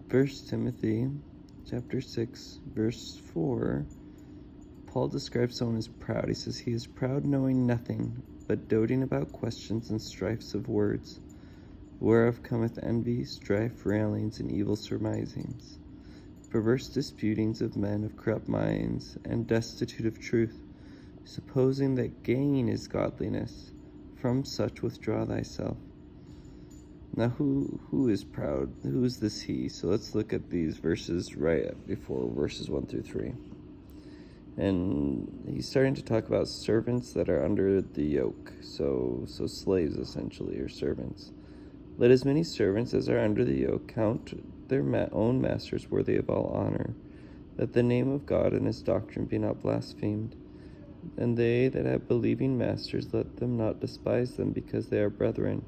First Timothy chapter 6, verse 4, Paul describes someone as proud. He says, "He is proud, knowing nothing, but doting about questions and strifes of words, whereof cometh envy, strife, railings, and evil surmisings, perverse disputings of men of corrupt minds, and destitute of truth, supposing that gain is godliness. From such withdraw thyself." Now, who is proud? Who is this he? So let's look at these verses right before verses 1 through 3. And he's starting to talk about servants that are under the yoke. So slaves, essentially, or servants. "Let as many servants as are under the yoke count their own masters worthy of all honor, that the name of God and his doctrine be not blasphemed. And they that have believing masters, let them not despise them because they are brethren,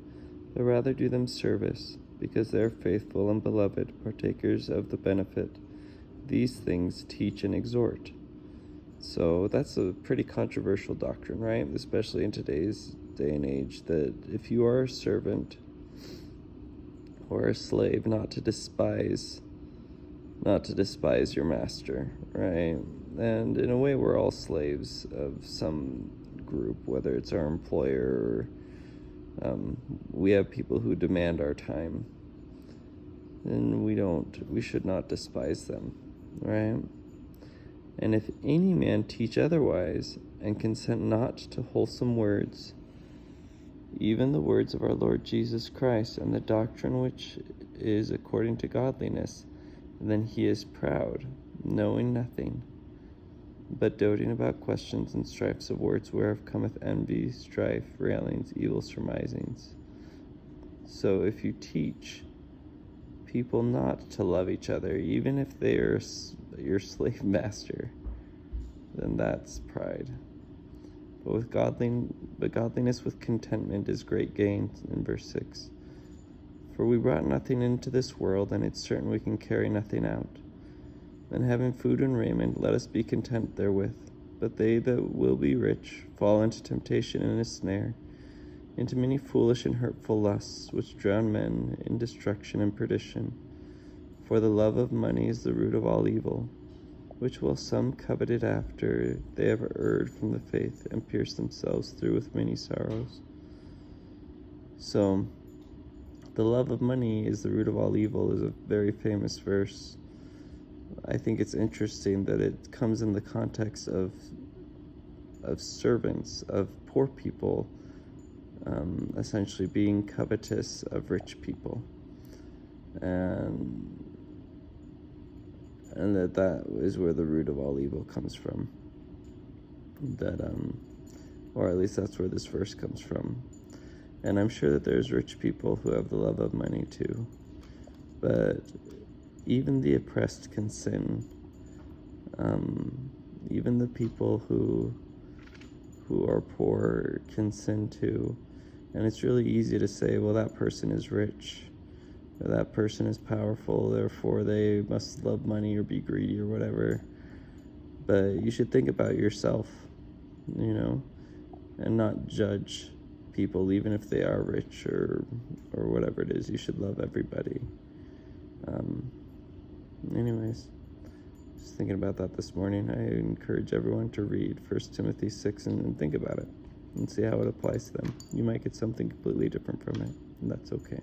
but rather do them service, because they are faithful and beloved, partakers of the benefit. These things teach and exhort." So that's a pretty controversial doctrine, right? Especially in today's day and age, that if you are a servant or a slave, not to despise your master, right? And in a way, we're all slaves of some group, whether it's our employer or we have people who demand our time, and we should not despise them, right? "And if any man teach otherwise, and consent not to wholesome words, even the words of our Lord Jesus Christ, and the doctrine which is according to godliness, then he is proud, knowing nothing, but doting about questions and strifes of words, whereof cometh envy, strife, railings, evil surmisings." So if you teach people not to love each other, even if they are your slave master, then that's pride. But godliness with contentment is great gain, in verse 6. "For we brought nothing into this world, and it's certain we can carry nothing out. And having food and raiment, let us be content therewith. But they that will be rich fall into temptation and a snare, into many foolish and hurtful lusts, which drown men in destruction and perdition. For the love of money is the root of all evil, which while some coveted after, they have erred from the faith, and pierced themselves through with many sorrows." So, the love of money is the root of all evil is a very famous verse. I think it's interesting that it comes in the context of servants, of poor people, essentially being covetous of rich people. And that is where the root of all evil comes from. Or at least that's where this verse comes from. And I'm sure that there's rich people who have the love of money too. But even the oppressed can sin. Even the people who are poor can sin too. And it's really easy to say, well, that person is rich, or that person is powerful, therefore they must love money or be greedy or whatever. But you should think about yourself, and not judge people, even if they are rich or whatever it is. You should love everybody. Anyways, just thinking about that this morning. I encourage everyone to read 1 Timothy 6 and think about it and see how it applies to them. You might get something completely different from it, and that's okay.